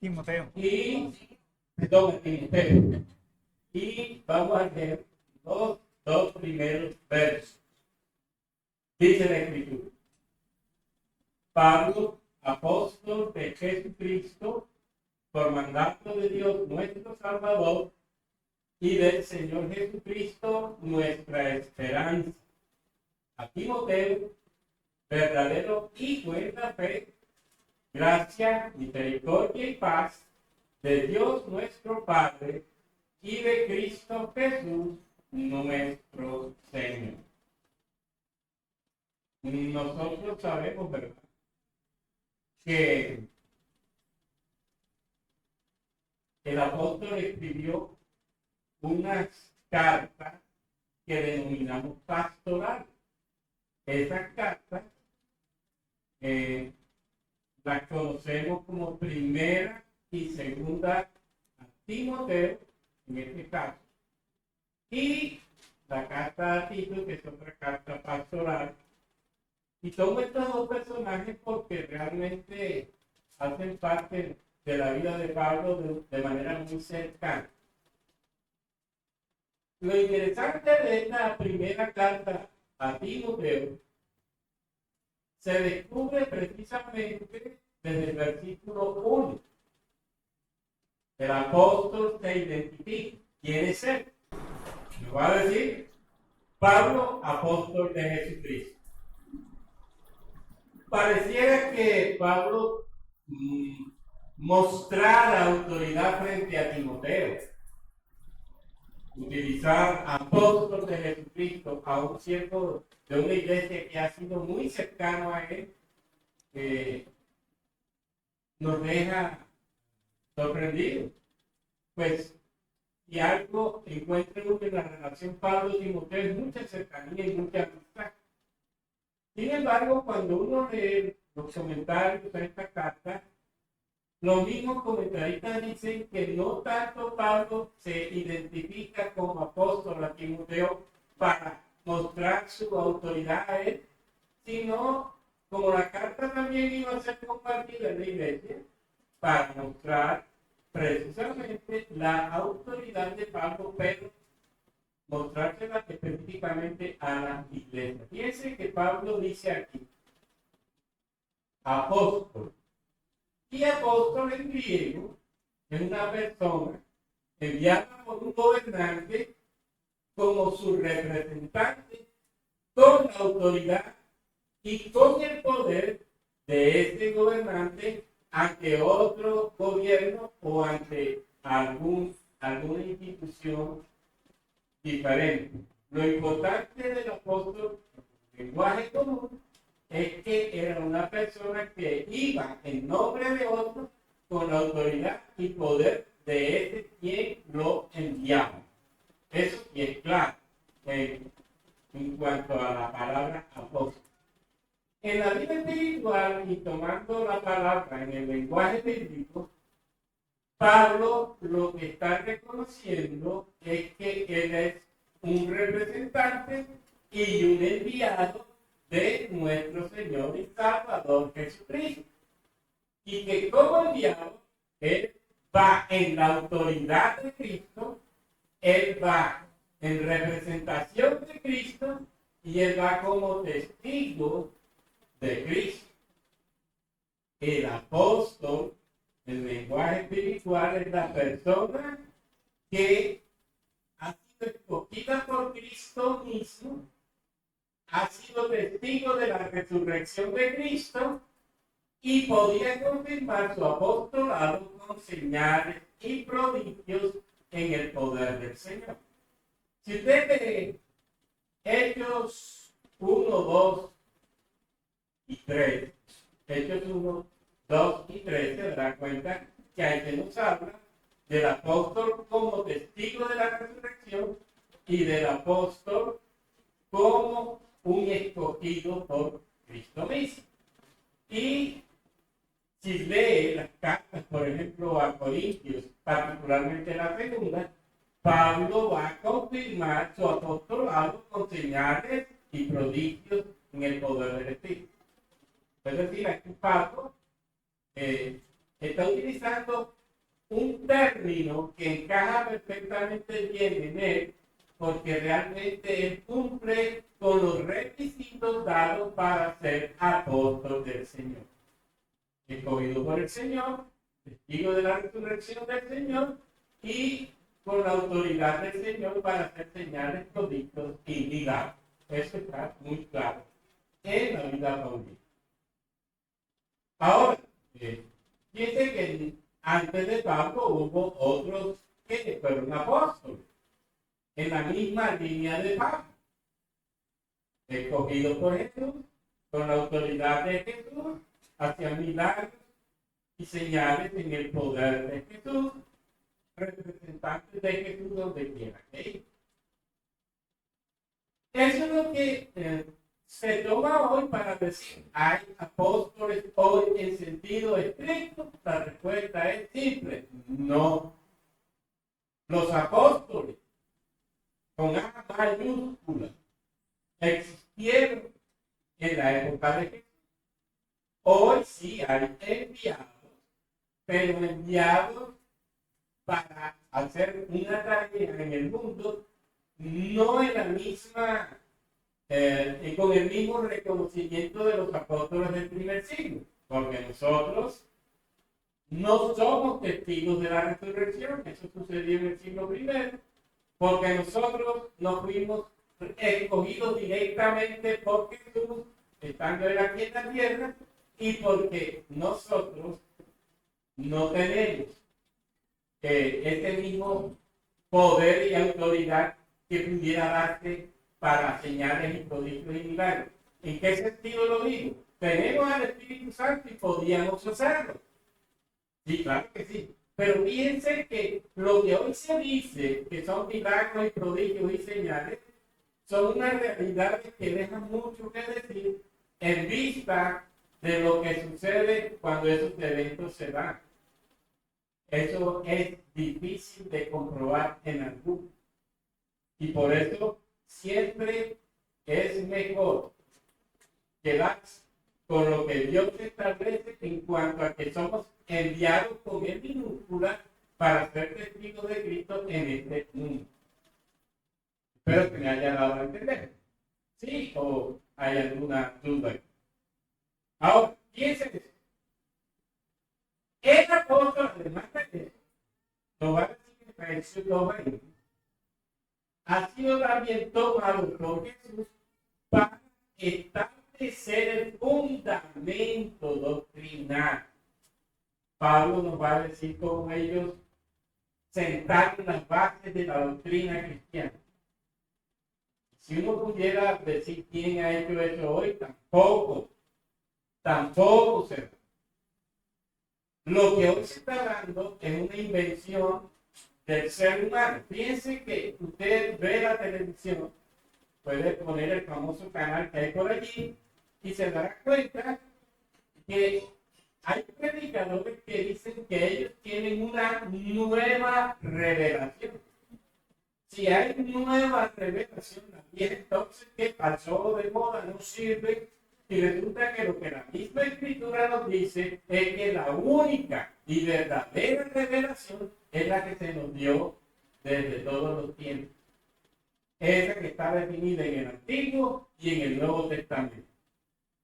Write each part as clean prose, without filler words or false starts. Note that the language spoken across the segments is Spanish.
Timoteo. Perdón, Timoteo. Y vamos a leer los dos primeros versos. Dice la Escritura: Pablo, apóstol de Jesucristo, por mandato de Dios nuestro Salvador y del Señor Jesucristo, nuestra esperanza. A Timoteo, verdadero hijo en la fe, gracia, misericordia y paz de Dios nuestro Padre y de Cristo Jesús, nuestro Señor. Nosotros sabemos, ¿verdad?, que el apóstol escribió unas cartas que denominamos pastorales. Esas cartas las conocemos como primera y segunda a Timoteo, en este caso, y la carta a Tito, que es otra carta pastoral. Y tomo estos dos personajes porque realmente hacen parte de la vida de Pablo de manera muy cercana. Lo interesante de esta primera carta a Timoteo se descubre precisamente desde el versículo 1. El apóstol se identifica. ¿Quién es él? Me va a decir: Pablo, apóstol de Jesucristo. Pareciera que Pablo mostrara autoridad frente a Timoteo. Utilizar apóstol de Jesucristo a un siervo de una iglesia que ha sido muy cercano a él, nos deja sorprendidos. Pues, si algo encuentro en la relación Pablo-Timoteo es mucha cercanía y mucha amistad. Sin embargo, cuando uno lee los comentarios de esta carta, los mismos comentaristas dicen que no tanto Pablo se identifica como apóstol a Timoteo para mostrar su autoridad a él, sino como la carta también iba a ser compartida en la iglesia, para mostrar precisamente la autoridad de Pablo, pero mostrársela específicamente a la iglesia. Fíjense que Pablo dice aquí: apóstol. Y apóstol en griego es una persona enviada por un gobernante como su representante, con la autoridad y con el poder de este gobernante ante otro gobierno o ante alguna institución diferente. Lo importante del apóstol, en lenguaje común, es que era una persona que iba en nombre de otro con la autoridad y poder de ese quien lo enviaba. Eso sí es claro en cuanto a la palabra apóstol. En la vida espiritual, y tomando la palabra en el lenguaje bíblico, Pablo lo que está reconociendo es que él es un representante y un enviado de nuestro Señor y Salvador Jesucristo. Y que como enviado, él va en la autoridad de Cristo, él va en representación de Cristo y él va como testigo de Cristo. El apóstol, el lenguaje espiritual, es la persona que ha sido escogida por Cristo mismo, ha sido testigo de la resurrección de Cristo y podía confirmar su apostolado con señales y prodigios en el poder del Señor. Si usted ve Hechos 1, 2 y 3, Hechos 1, 2 y 3, se dará cuenta que ahí se nos habla del apóstol como testigo de la resurrección y del apóstol como un escogido por Cristo mismo. Y si lee las cartas, por ejemplo, a Corintios, particularmente la segunda, Pablo va a confirmar su apostolado con señales y prodigios en el poder del Espíritu. Es decir, aquí Pablo está utilizando un término que encaja perfectamente bien en él, porque realmente él cumple con los requisitos dados para ser apóstol del Señor. Escogido por el Señor, testigo de la resurrección del Señor y con la autoridad del Señor para hacer señales, prodigios y milagros. Eso está muy claro en la vida paulina. Ahora, fíjense que antes de Pablo hubo otros que fueron apóstoles en la misma línea de Pablo, escogidos por Jesús, con la autoridad de Jesús, hacían milagros y señales en el poder de Jesús, representantes de Jesús donde quiera que ir. Eso es lo que se toma hoy para decir, ¿hay apóstoles hoy en sentido estricto? La respuesta es simple, no. Los apóstoles, con A mayúscula, existieron en la época de Jesús. Hoy sí hay enviados, pero enviados para hacer una tarea en el mundo, no en la misma, con el mismo reconocimiento de los apóstoles del primer siglo, porque nosotros no somos testigos de la resurrección, eso sucedió en el siglo I, porque nosotros nos fuimos escogidos directamente por Jesús, estando él aquí en la tierra, y porque nosotros no tenemos este mismo poder y autoridad que pudiera darse para señales y prodigios y milagros. ¿En qué sentido lo digo? Tenemos al Espíritu Santo y podíamos hacerlo. Sí, claro que sí. Pero fíjense que lo que hoy se dice, que son milagros y prodigios y señales, son unas realidades que dejan mucho que decir en vista de lo que sucede cuando esos eventos se dan. Eso es difícil de comprobar en algunos. Y por eso siempre es mejor quedarse con lo que Dios establece en cuanto a que somos enviados con el minúscula para ser testigos de Cristo en este mundo. Espero que me haya dado a entender. ¿Sí? ¿O hay alguna duda? Ahora, fíjense eso. El apóstol, además de eso, lo va a decir en Efesios 2:20, ha sido también tomado por Jesús para establecer el fundamento doctrinal. Pablo nos va a decir cómo ellos sentaron las bases de la doctrina cristiana. Si uno pudiera decir quién ha hecho eso hoy, tampoco se da. Lo que hoy se está dando es una invención del ser humano. Fíjense que usted ve la televisión, puede poner el famoso canal que hay por allí y se dará cuenta que hay predicadores que dicen que ellos tienen una nueva revelación. Si hay nueva revelación, entonces ¿qué pasó de moda? No sirve. Y resulta que lo que la misma Escritura nos dice es que la única y verdadera revelación es la que se nos dio desde todos los tiempos. Esa que está definida en el Antiguo y en el Nuevo Testamento.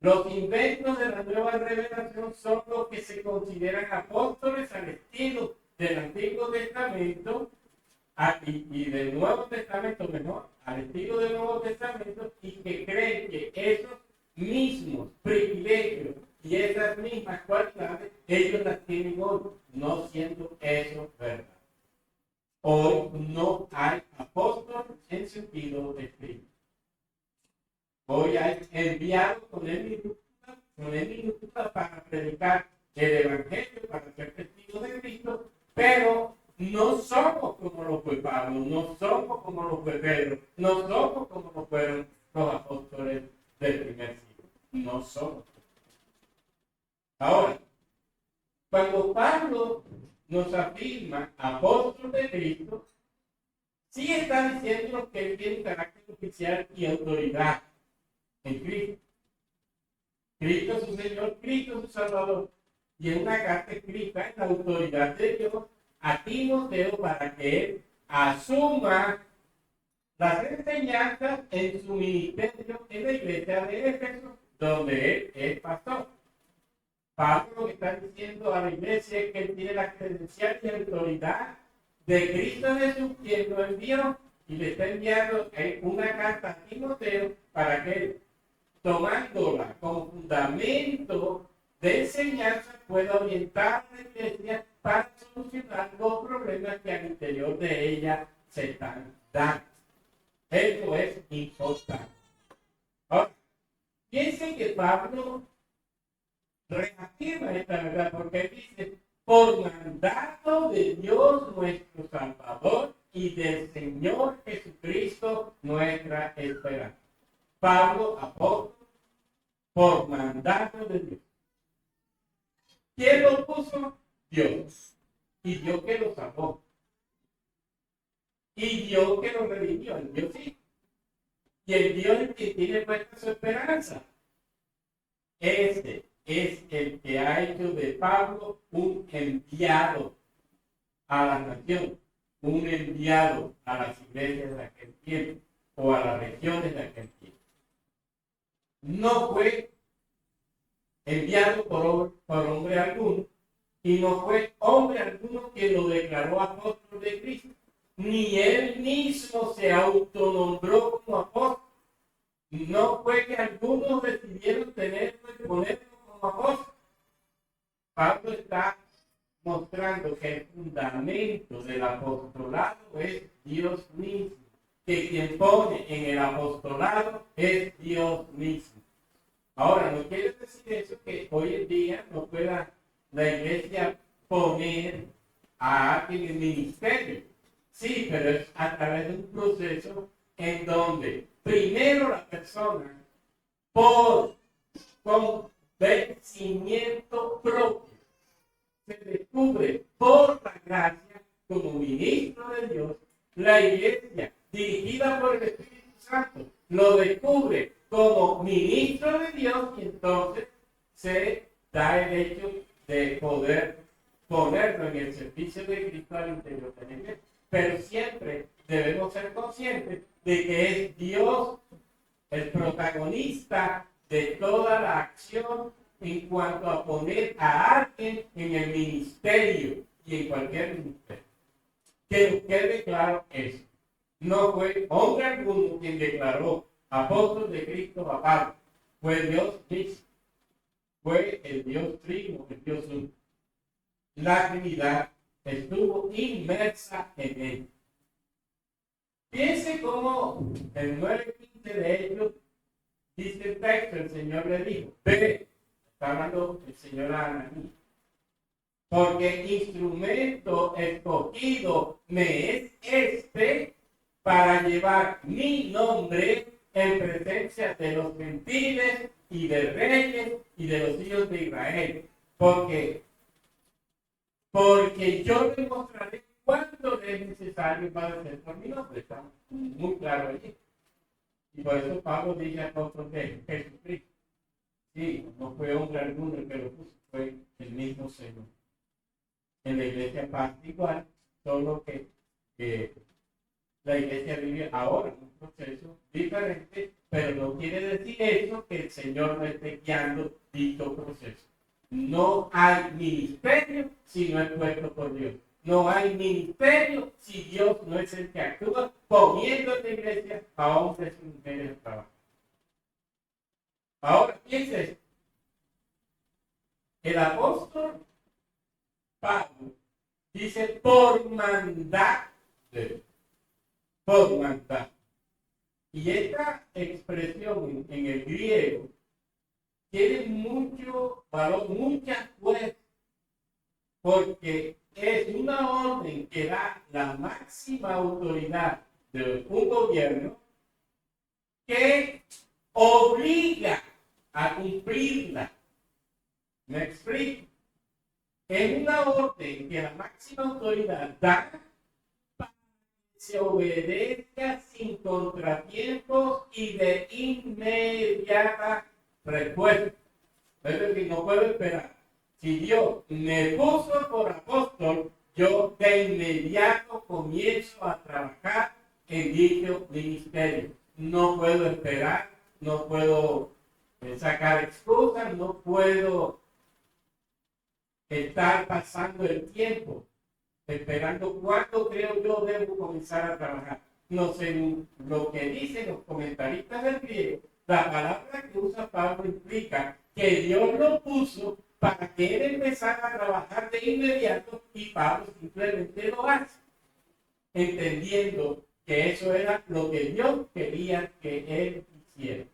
Los inventos de la nueva revelación son los que se consideran apóstoles al estilo del Antiguo Testamento y del Nuevo Testamento mejor, al estilo del Nuevo Testamento, y que creen que esos mismos privilegios y esas mismas cualidades ellos las tienen hoy, no siendo eso verdad. Hoy no hay apóstol en sentido estricto. Hoy hay enviados con el minúscula para predicar el Evangelio, para ser testigos de Cristo, pero no somos como lo fue Pablo, no somos como lo fue Pedro, no somos como lo fueron los apóstoles del primer siglo. No somos. Ahora, cuando Pablo nos afirma apóstol de Cristo, sí está diciendo que él tiene carácter oficial y autoridad en Cristo. Cristo es su Señor, Cristo es su Salvador. Y en una carta escrita en la autoridad de Dios a Timoteo para que él asuma las enseñanzas en su ministerio en la iglesia de Éfeso, donde él es pastor. Pablo lo que está diciendo a la iglesia es que él tiene la credencial y autoridad de Cristo Jesús, quien lo envió, y le está enviando una carta a Timoteo para que él, tomándola como fundamento de enseñanza, pueda orientar a la iglesia para solucionar los problemas que al interior de ella se están dando. Eso es importante. Ahora, piensen que Pablo reafirma esta verdad porque dice, por mandato de Dios nuestro Salvador y del Señor Jesucristo nuestra esperanza. Pablo, apóstol, por mandato de Dios. ¿Quién lo puso? Dios. Y Dios que lo salvó. Y Dios que lo redimió, el Dios sí. Y el Dios en que tiene puesta su esperanza. Este es el que ha hecho de Pablo un enviado a la nación, un enviado a las iglesias de aquel tiempo o a las regiones de aquel tiempo. No fue enviado por hombre alguno, y no fue hombre alguno que lo declaró apóstol de Cristo, ni él mismo se autonombró como apóstol. No fue que algunos decidieron tenerlo y ponerlo como apóstol. Pablo está mostrando que el fundamento del apostolado es Dios mismo, que quien pone en el apostolado es Dios mismo. Ahora, no quiere decir eso que hoy en día no pueda la iglesia poner a alguien en ministerio. Sí, pero es a través de un proceso en donde primero la persona, por convencimiento propio, se descubre por la gracia como ministro de Dios. La iglesia, dirigida por el Espíritu Santo, lo descubre como ministro de Dios y entonces se da el hecho de poder ponerlo en el servicio de Cristo al interior de la iglesia. Pero siempre debemos ser conscientes de que es Dios el protagonista de toda la acción en cuanto a poner a alguien en el ministerio y en cualquier ministerio. Que nos quede claro eso. No fue hombre alguno quien declaró apóstol de Cristo a Pablo. Fue Dios mismo. Fue el Dios Trino, el Dios uno. La Trinidad estuvo inmersa en él. Piense cómo el 9:15 de Hechos dice el texto, el Señor le dijo, ve, está hablando el Señor a Ananías, porque instrumento escogido me es este para llevar mi nombre en presencia de los gentiles y de reyes y de los hijos de Israel, porque yo les mostraré cuánto es necesario padecer por mi nombre. Está muy claro allí. Y por eso Pablo dice apóstol de Jesucristo. Sí, no fue hombre alguno el que lo puso, fue el mismo Señor. En la iglesia pasa igual, solo que la iglesia vive ahora un proceso diferente, pero no quiere decir eso que el Señor no esté guiando dicho proceso. No hay ministerio si no es puesto por Dios. No hay ministerio si Dios no es el que actúa poniendo en la iglesia a hombres y mujeres de trabajo. Ahora, piense, el apóstol Pablo dice por mandato de Dios. Por mandato. Y esta expresión en el griego tiene mucho valor, mucha fuerza, porque es una orden que da la máxima autoridad de un gobierno que obliga a cumplirla. ¿Me explico? Es una orden que la máxima autoridad da para que se obedezca sin contratiempos y de inmediata respuesta. Es decir, no puedo esperar. Si Dios me puso por apóstol, yo de inmediato comienzo a trabajar en dicho ministerio. No puedo esperar, no puedo sacar excusas, no puedo estar pasando el tiempo esperando cuándo creo yo debo comenzar a trabajar. No, según lo que dicen los comentaristas del griego, la palabra que usa Pablo implica que Dios lo puso para que él empezara a trabajar de inmediato y Pablo simplemente lo hace, entendiendo que eso era lo que Dios quería que él hiciera.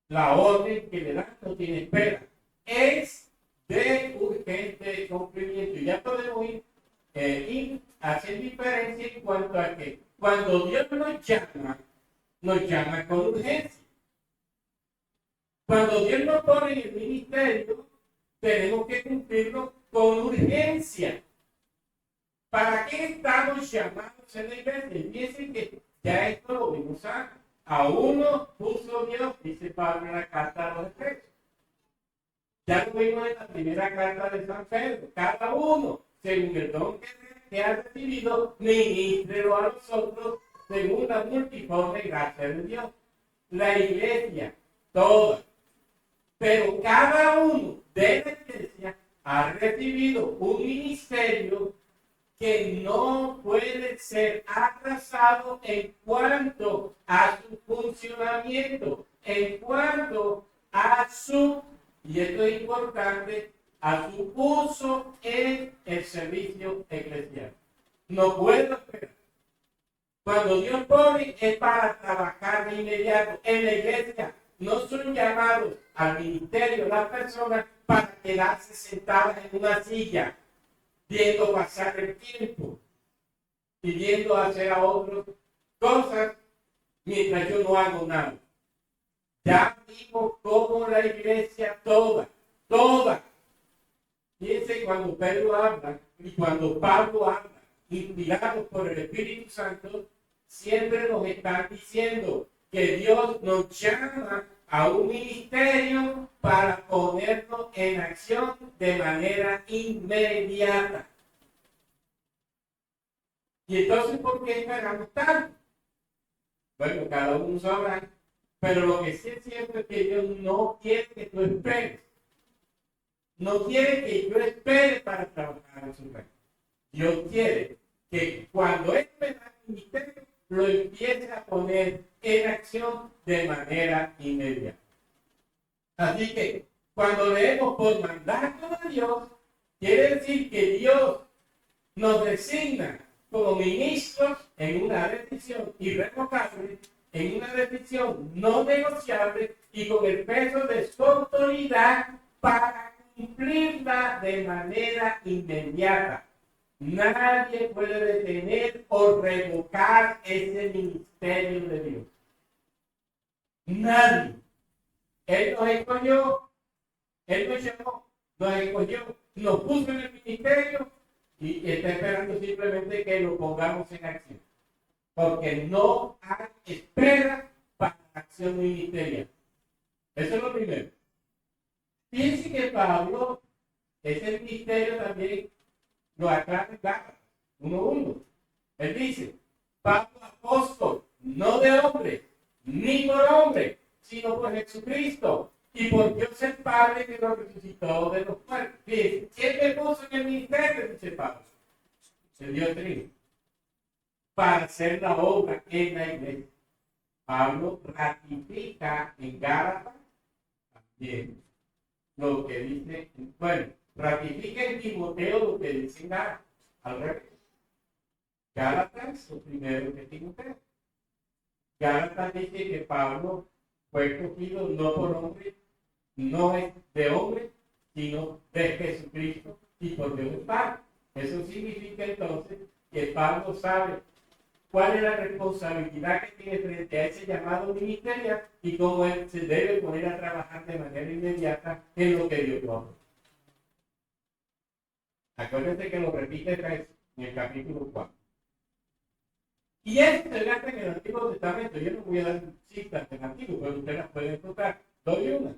La orden que le dan no tiene espera, es de urgente cumplimiento. Ya podemos ir hacer diferencia en cuanto a que cuando Dios nos llama con urgencia. Cuando Dios nos pone en el ministerio, tenemos que cumplirlo con urgencia. ¿Para qué estamos llamados en la iglesia? Fíjense que ya esto lo vimos antes. A uno puso Dios, dice Pablo en la carta a los Efesios. Ya lo vimos en la primera carta de San Pedro. Cada uno, según el don que ha recibido, ministrelo a nosotros según la multiforme gracia de Dios. La iglesia, toda. Pero cada uno de la iglesia ha recibido un ministerio que no puede ser atrasado en cuanto a su funcionamiento, en cuanto a su, y esto es importante, a su uso en el servicio eclesial. No puedo esperar. Cuando Dios pone es para trabajar de inmediato. En la iglesia no son llamados al ministerio las personas para quedarse sentadas en una silla, viendo pasar el tiempo y viendo hacer a otros cosas mientras yo no hago nada. Ya vimos cómo la iglesia toda, fíjense cuando Pedro habla y cuando Pablo habla, inspirados por el Espíritu Santo, siempre nos están diciendo que Dios nos llama a un ministerio para ponerlo en acción de manera inmediata. Y entonces, ¿por qué esperamos tanto? Bueno, cada uno sabrá, pero lo que sí es cierto es que Dios no quiere que tú esperes. No quiere que yo espere para trabajar en su reino. Dios quiere que cuando Él me da el ministerio, lo empiece a poner en acción de manera inmediata. Así que cuando leemos por mandato de Dios, quiere decir que Dios nos designa como ministros en una decisión irrevocable, en una decisión no negociable y con el peso de su autoridad para cumplirla de manera inmediata. Nadie puede detener o revocar ese ministerio de Dios. Nadie. Él nos escogió, Él nos llamó, nos escogió, nos puso en el ministerio y está esperando simplemente que lo pongamos en acción. Porque no hay espera para la acción ministerial. Eso es lo primero. Fíjense que Pablo, ese ministerio también lo aclara en Gálatas 1:1. Él dice, Pablo apóstol, no de hombre, ni por hombre, sino por Jesucristo y por Dios el Padre que lo resucitó de los muertos. Fíjense, ¿quién me puso en el ministerio? Dice Pablo. El Dios Trino. Para hacer la obra en la iglesia. Pablo ratifica en Gálatas también lo que dice, bueno, ratifica en Timoteo lo que dice en Gálatas, al revés. Gálatas, lo primero que Timoteo. Gálatas dice que Pablo fue escogido no por hombre, no es de hombre, sino de Jesucristo y por Dios el Padre. Eso significa entonces que Pablo sabe cuál es la responsabilidad que tiene frente a ese llamado ministerial y cómo él se debe poner a trabajar de manera inmediata en lo que Dios lo hace. Acuérdense que lo repite en el capítulo 4. Y esto se gasta en el Antiguo Testamento. Yo no voy a dar citas del Antiguo, pero ustedes las pueden encontrar. Doy una.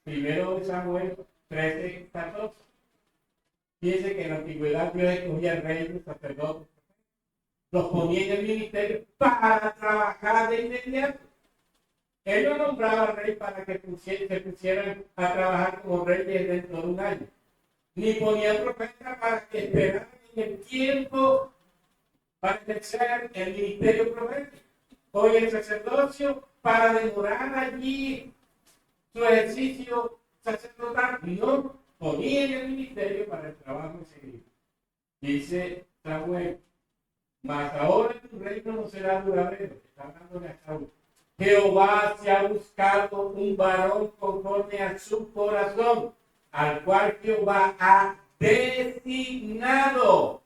Primero de Samuel 13:14. Fíjense que en la antigüedad Dios escogía reyes, sacerdotes, los ponía en el ministerio para trabajar de inmediato. Él no nombraba rey para que se pusieran a trabajar como reyes dentro de un año. Ni ponía profeta para que esperaran en el tiempo para ejercer el ministerio profético. O el sacerdocio para demorar allí su ejercicio sacerdotal. No ponía en el ministerio para el trabajo enseguida. Dice Samuel, mas ahora tu reino no será duradero. Está hablando de Saúl. Jehová se ha buscado un varón conforme a su corazón, al cual Jehová ha designado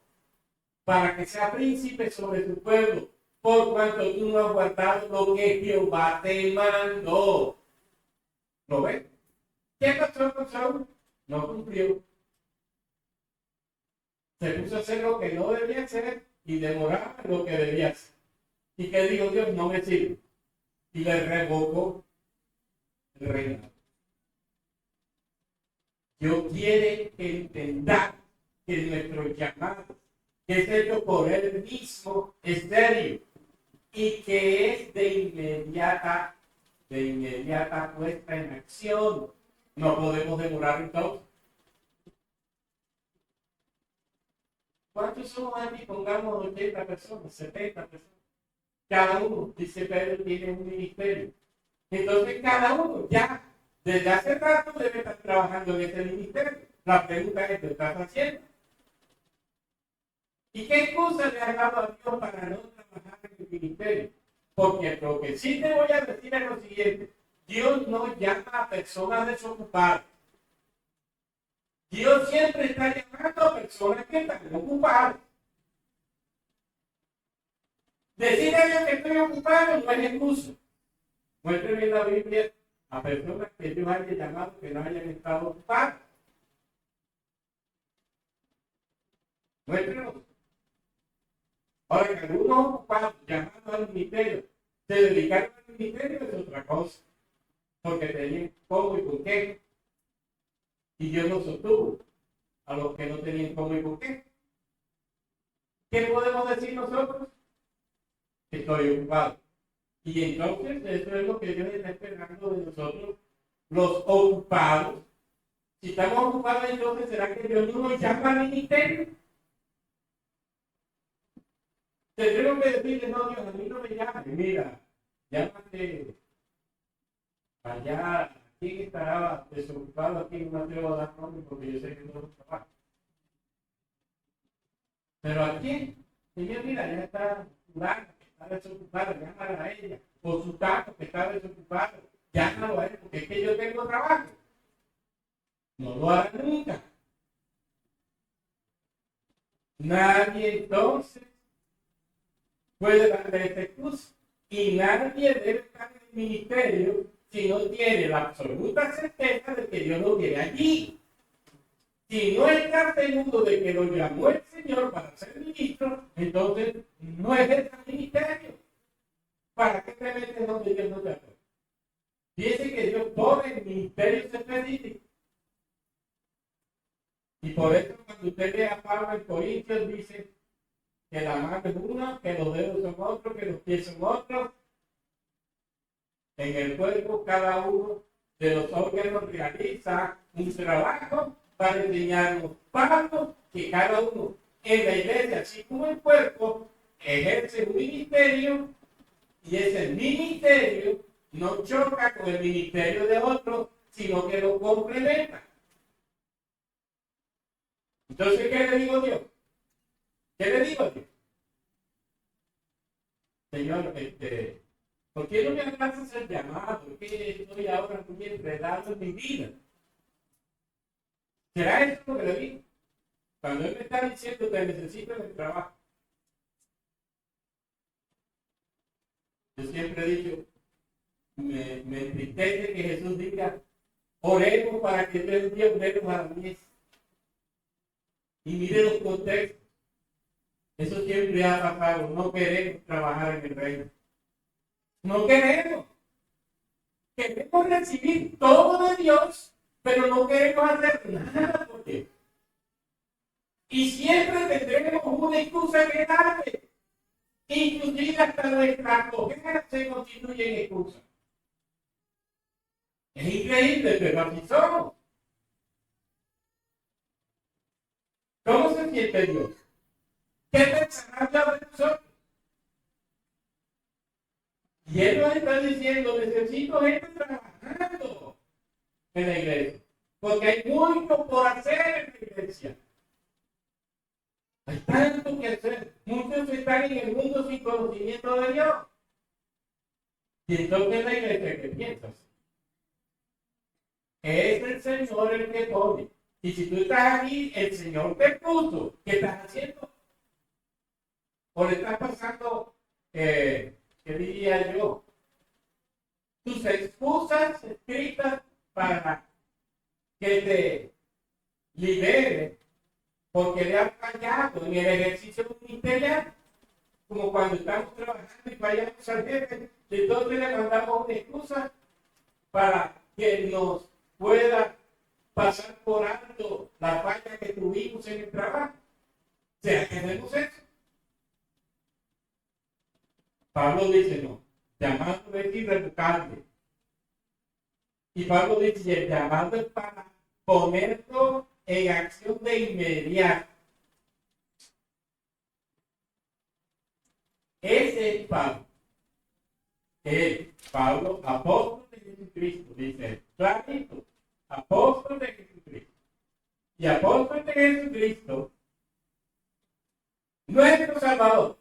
para que sea príncipe sobre tu pueblo, por cuanto tú no has guardado lo que Jehová te mandó. ¿Lo ven? ¿Qué pasó con Saúl? No cumplió. Se puso a hacer lo que no debía hacer y demoraba lo que debía hacer. ¿Y qué dijo Dios? No me sirve. Y le revocó el reino. Dios quiere que entendamos que nuestro llamado, que es hecho por Él mismo, es serio y que es de inmediata puesta en acción. No podemos demorar entonces. ¿Cuántos somos aquí? Pongamos 80 personas, 70 personas. Cada uno, dice Pedro, tiene un ministerio. Entonces cada uno ya, desde hace rato, debe estar trabajando en ese ministerio. La pregunta es, ¿qué estás haciendo? ¿Y qué excusa le has dado a Dios para no trabajar en el ministerio? Porque lo que sí te voy a decir es lo siguiente. Dios no llama a personas desocupadas. Dios siempre está llamando a personas que están ocupadas. Decir a Dios que estoy ocupado no es excusa. Muéstrame en la Biblia a personas que Dios haya llamado que no hayan estado ocupadas. Muéstrenos. Ahora, que algunos ocupados llamados al ministerio se dedicaron al ministerio es otra cosa. Porque tenían cómo y con qué. Y Dios los sostuvo a los que no tenían cómo y con qué. ¿Qué podemos decir nosotros? Estoy ocupado. Y entonces eso es lo que Dios está esperando de nosotros, los ocupados. Si estamos ocupados, entonces ¿será que Dios no nos llama al ministerio? Tendremos que decirle, no, Dios, a mí no me llames. Mira, llámate allá. ¿Quién estará desocupado aquí? No me atrevo a dar nombre porque yo sé que no trabaja. Pero aquí, Señor, mira, ya está curada, que está desocupada, llámala a ella. O su taco que está desocupado, llámalo a él, porque es que yo tengo trabajo. No lo hará nunca. Nadie entonces puede darle esta excusa. Y nadie debe estar en el ministerio si no tiene la absoluta certeza de que Dios lo quiere allí. Si no está seguro de que lo llamó el Señor para ser ministro, entonces no es el ministerio. ¿Para qué te metes donde Dios no te ha puesto? Dice que Dios pone ministerios específicos. Y por eso cuando usted lee a Pablo en Corintios dice que la mano es una, que los dedos son otros, que los pies son otros. En el cuerpo cada uno de los órganos realiza un trabajo para enseñarnos Pablo que cada uno en la iglesia, así como el cuerpo, ejerce un ministerio y ese ministerio no choca con el ministerio de otro, sino que lo complementa. Entonces, ¿qué le digo a Dios? ¿Qué le digo a Dios? Señor, ¿por qué no me alcanzas el llamado? ¿Por qué estoy ahora muy enredado en mi vida? ¿Será eso lo que le digo? Cuando Él me está diciendo que necesito el trabajo. Yo siempre he dicho, me entristece que Jesús diga, oremos para que el día oremos a la mies. Y mire los contextos. Eso siempre ha pasado. No queremos trabajar en el reino. No queremos. Queremos recibir todo de Dios, pero no queremos hacer nada por Dios. Y siempre tendremos una excusa que darle. Inclusive hasta nuestras cojeras se constituyen excusas. Es increíble, pero así somos. ¿Cómo se siente Dios? ¿Qué pensará de nosotros? Y Él nos está diciendo, necesito gente trabajando en la iglesia. Porque hay mucho por hacer en la iglesia. Hay tanto que hacer. Muchos están en el mundo sin conocimiento de Dios. Y entonces la iglesia, ¿qué piensas? Es el Señor el que pone. Y si tú estás aquí, el Señor te puso. ¿Qué estás haciendo? ¿O le estás pasando, qué diría yo? Tus excusas escritas para que te libere porque le has fallado en el ejercicio ministerial. Como cuando estamos trabajando y fallamos al jefe, entonces le mandamos una excusa para que nos pueda pasar por alto la falla que tuvimos en el trabajo. ¿Será que hacemos eso? Pablo dice no, llamado es irrevocable. Y Pablo dice, el llamado es para ponerlo en acción de inmediato. Ese es Pablo. Pablo, apóstol de Jesucristo, dice clarito, apóstol de Jesucristo. Y apóstol de Jesucristo, nuestro Salvador.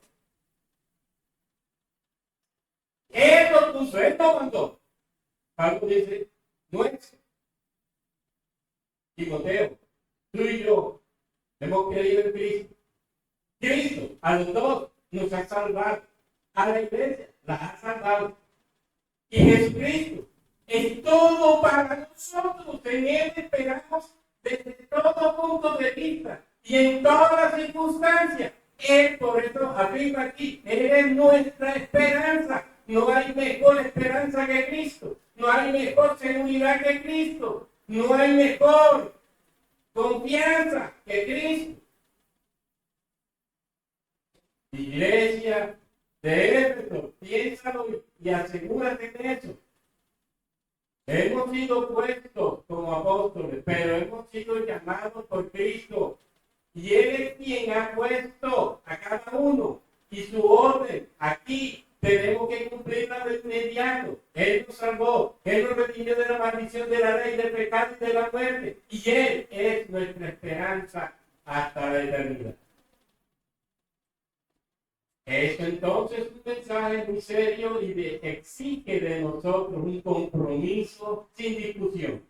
Él lo puso, él lo mandó. Pablo dice, nuestro. Timoteo, tú y yo hemos creído en Cristo. Cristo, a los dos, nos ha salvado. A la iglesia, la ha salvado. Y Jesucristo es todo para nosotros. En Él esperamos desde todo punto de vista y en todas las circunstancias. Él, por eso afirma aquí, Él es nuestra esperanza. No hay mejor esperanza que Cristo. No hay mejor seguridad que Cristo. No hay mejor confianza que Cristo. Iglesia de Éfeso, piénsalo y asegúrate de eso. Hemos sido puestos como apóstoles, pero hemos sido llamados por Cristo. Y Él es quien ha puesto a cada uno. Y su orden, aquí tenemos que cumplirla de inmediato. Él nos salvó, Él nos redimió de la maldición de la ley, del pecado y de la muerte. Y Él es nuestra esperanza hasta la eternidad. Eso entonces es un mensaje muy serio y exige de nosotros un compromiso sin discusión.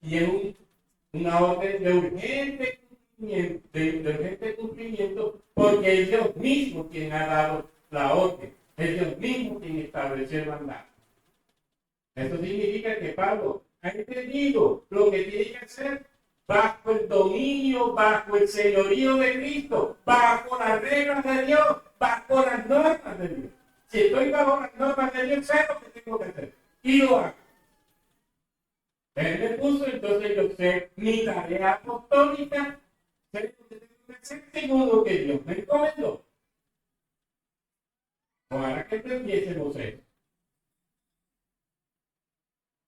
Y es una orden de urgente cumplimiento, porque es Dios mismo quien ha dado la orden. Es Dios mismo quien estableció el mandato. Eso significa que Pablo ha entendido lo que tiene que hacer bajo el dominio, bajo el señorío de Cristo, bajo las reglas de Dios, bajo las normas de Dios. Si estoy bajo las normas de Dios, sé lo que tengo que hacer. Y lo hago. Él me puso, entonces yo sé mi tarea apostólica, sé lo que tengo que hacer según lo que Dios me encomendó. Ojalá que entendiésemos eso.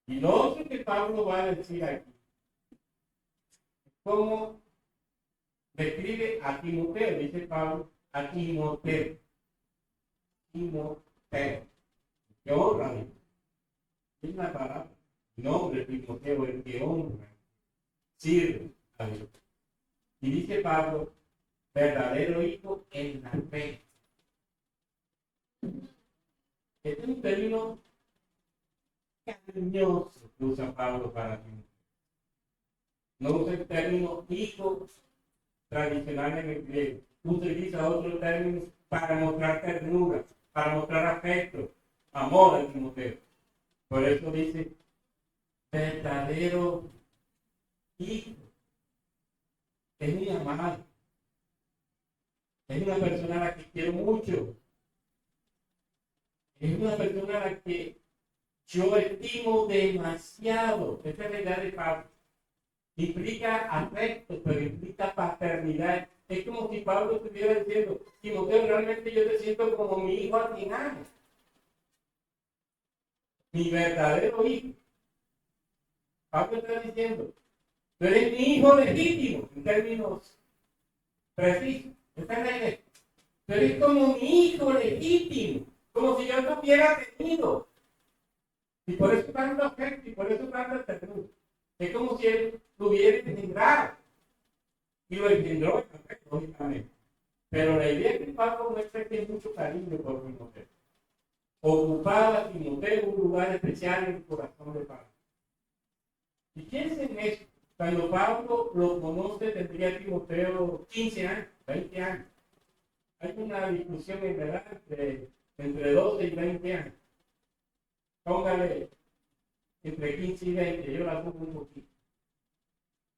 Y lo otro que Pablo va a decir aquí, como describe a Timoteo, dice Pablo, a Timoteo. Timoteo. Que honra. Es una palabra. Nombre Timoteo, el que honra. Sirve a Dios. Y dice Pablo, verdadero hijo en la fe. Este es un término cariñoso que usa Pablo para Timoteo. No usa el término hijo tradicional en el griego. Utiliza otro término para mostrar ternura, para mostrar afecto, amor a Timoteo. Por eso dice, verdadero hijo. Es mi amado. Es una persona a la que quiero mucho. Es una persona a la que yo estimo demasiado. Esta es la idea de Pablo. Implica afecto, pero implica paternidad. paternidad. Es como si Pablo estuviera diciendo, Timoteo, realmente yo te siento como mi hijo a quien amo. Mi verdadero hijo. Pablo está diciendo, tú eres mi hijo legítimo, en términos precisos. Esta es la idea. Tú eres como mi hijo legítimo, como si yo te hubiera tenido. Y por eso tanto afecto, y por eso tanta ternura. Es como si él lo hubiera engendrado. Y lo engendró, lógicamente. Pero la idea que Pablo muestra es que hay mucho cariño por Timoteo. Ocupaba a Timoteo un lugar especial en el corazón de Pablo. Y piensen en eso. Cuando Pablo lo conoce, tendría Timoteo 15 años, 20 años. Hay una discusión en verdad entre 12 y 20 años. Póngale entre 15 y 20, yo la pongo un poquito.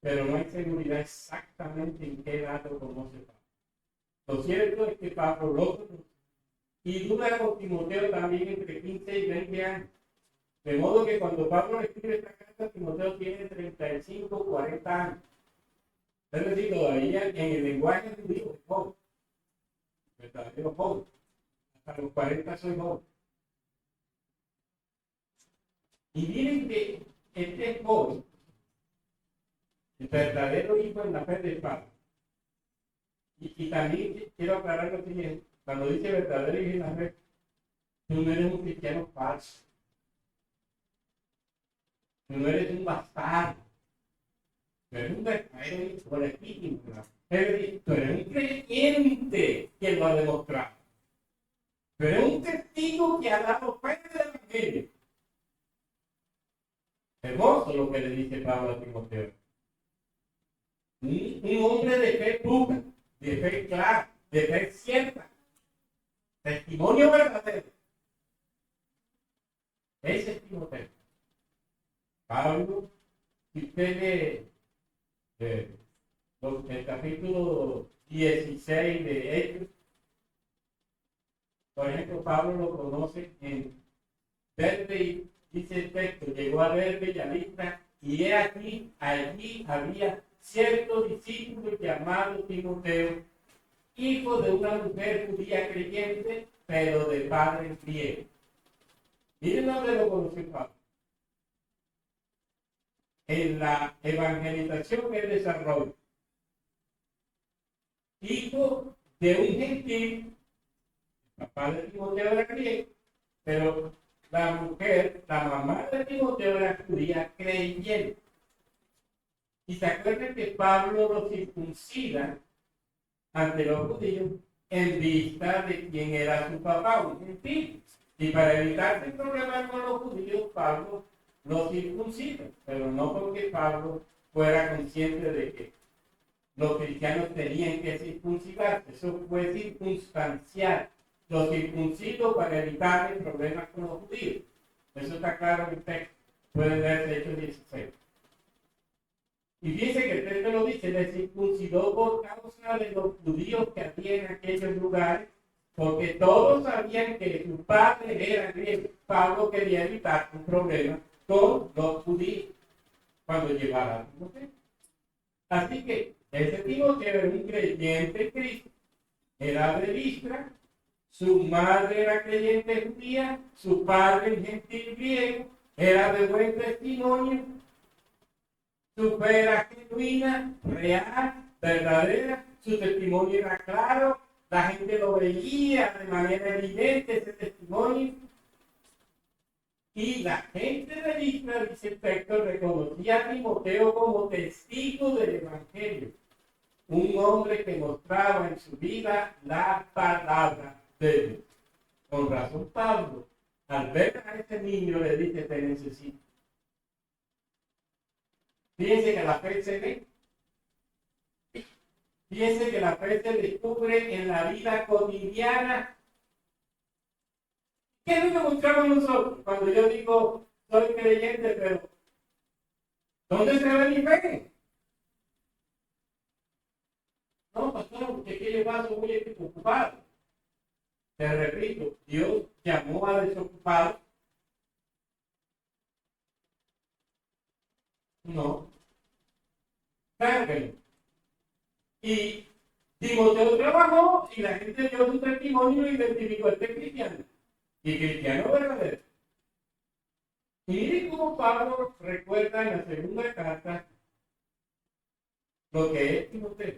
Pero no hay seguridad exactamente en qué edad lo conoce Pablo. Lo cierto es que Pablo lo conoce. Y dura con Timoteo también entre 15 y 20 años. De modo que cuando Pablo escribe esta carta, Timoteo tiene 35, 40 años. Es decir, todavía en el lenguaje judío es joven. Verdadero joven. Hasta los 40 soy joven. Y miren que este joven, el verdadero hijo en la fe de Pablo. Y también quiero aclarar lo siguiente. Cuando dice verdadero hijo en la fe, tú no eres un cristiano falso. Tú no eres un bastardo. Tú eres un verdadero hijo legítimo. Es decir, tú eres un creyente que lo ha demostrado. Tú eres un testigo que ha dado fe del evangelio. Hermoso lo que le dice Pablo a Timoteo. Un hombre de fe pura, de fe clara, de fe cierta. Testimonio verdadero. Ese es Timoteo. Pablo, si usted lee el capítulo 16 de Hechos, por ejemplo, Pablo lo conoce en Derbe, dice el texto, llegó a Derbe y a Listra, y he aquí, allí había cierto discípulo llamado Timoteo, hijo de una mujer judía creyente, pero de padre griego. Miren dónde lo conoció Pablo. En la evangelización que él desarrolla. Hijo de un gentil, papá de Timoteo era griego, pero la mujer, la mamá de Timoteo era judía creyente. Y se acuerdan que Pablo lo circuncida ante los judíos en vista de quién era su papá, un gentil. Y para evitar el problema con los judíos, Pablo lo circuncida, pero no porque Pablo fuera consciente de que los cristianos tenían que circuncidarse, eso fue circunstancial. Lo circuncido para evitar el problema con los judíos. Eso está claro en el texto. Pueden leer Hechos 16. Y dice que el texto lo dice, le circuncidó por causa de los judíos que había en aquellos lugares, porque todos sabían que su padre era griego. Pablo quería evitar un problema con los judíos cuando llegara a Timoteo. Así que ese Timoteo era un creyente en Cristo, era de Listra, su madre era creyente judía, su padre gentil griego, era de buen testimonio, su fe era genuina, real, verdadera, su testimonio era claro, la gente lo veía de manera evidente ese testimonio. Y la gente de Listra, dice el texto, reconocía a Timoteo como testigo del Evangelio. Un hombre que mostraba en su vida la palabra de Dios. Con razón Pablo, al ver a este niño, le dice, te necesito. Fíjense que la fe se ve. Fíjense que la fe se descubre en la vida cotidiana. ¿Qué es lo que buscamos nosotros? Cuando yo digo, soy creyente, pero ¿dónde se ve mi fe? No, pastor, porque ¿qué yo paso muy ocupado? Te repito, Dios llamó a desocupados. No. Claro que no. Y Timoteo trabajó y la gente dio su testimonio y identificó a este cristiano. Y cristiano verdadero. Y miren cómo Pablo recuerda en la segunda carta lo que es Timoteo.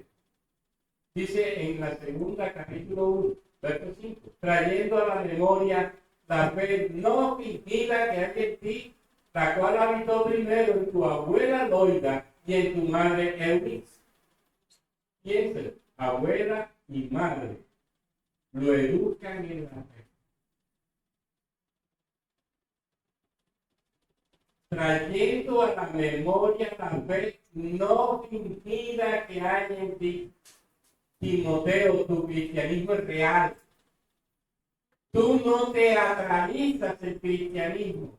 Dice en la segunda capítulo 1, verso 5, trayendo a la memoria la fe no fingida que hay en ti, la cual habitó primero en tu abuela Loida y en tu madre Eunice. Piensen, abuela y madre lo educan en la fe. Trayendo a la memoria la fe no fingida que hay en ti. Timoteo, tu cristianismo es real. Tú no te atraviesas el cristianismo.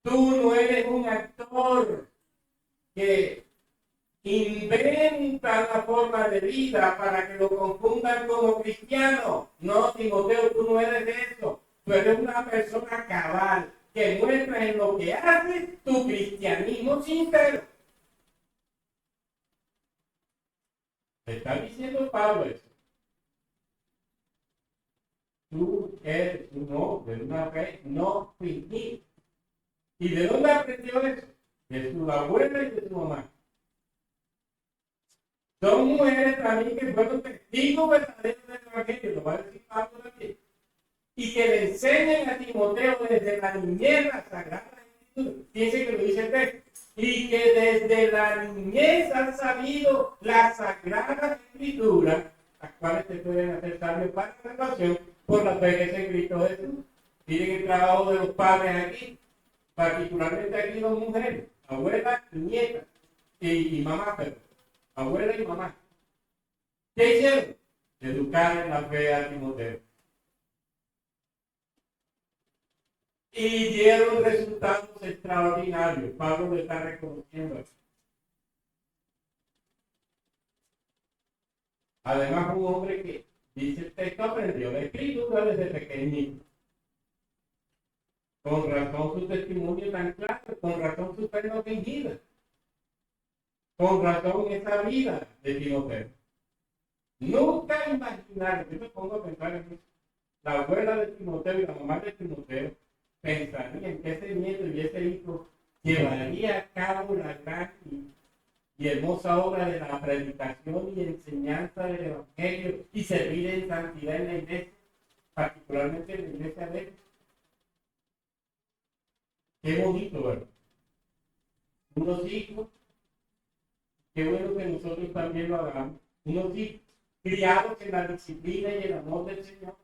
Tú no eres un actor que inventa una forma de vida para que lo confundan como cristiano. No, Timoteo, tú no eres de eso. Tú eres una persona cabal que muestra en lo que haces tu cristianismo sincero. Está diciendo Pablo eso. Tú eres un hombre de una fe no fingida. ¿Y de dónde aprendió eso? De su abuela y de su mamá. Son mujeres también que fueron testigos verdaderos del Evangelio, lo va a decir Pablo también. Y que le enseñen a Timoteo desde la niñez la Sagrada Escritura. Fíjense que lo dice el texto. Y que desde la niñez han sabido la Sagrada Escritura, las cuales te pueden hacer sabios para la salvación por la fe que es en Cristo Jesús. Miren el trabajo de los padres aquí, particularmente aquí dos mujeres, abuela y nieta, y mamá, pero abuela y mamá. ¿Qué hicieron? Educar en la fe a Timoteo. Y dieron resultados extraordinarios. Pablo lo está reconociendo. Además, un hombre que, dice el texto, aprendió la escritura desde pequeñito. Con razón su testimonio tan claro, con razón su fe no fingida. Con razón esa vida de Timoteo. Nunca imaginaron, yo me pongo a pensar en eso. La abuela de Timoteo y la mamá de Timoteo pensarían que ese nieto y ese hijo llevaría a cabo la gran y hermosa obra de la predicación y enseñanza del Evangelio y servir en santidad en la iglesia, particularmente en la iglesia de él. Qué bonito, ¿verdad? Unos hijos, qué bueno que nosotros también lo hagamos, unos hijos criados en la disciplina y el amor del Señor,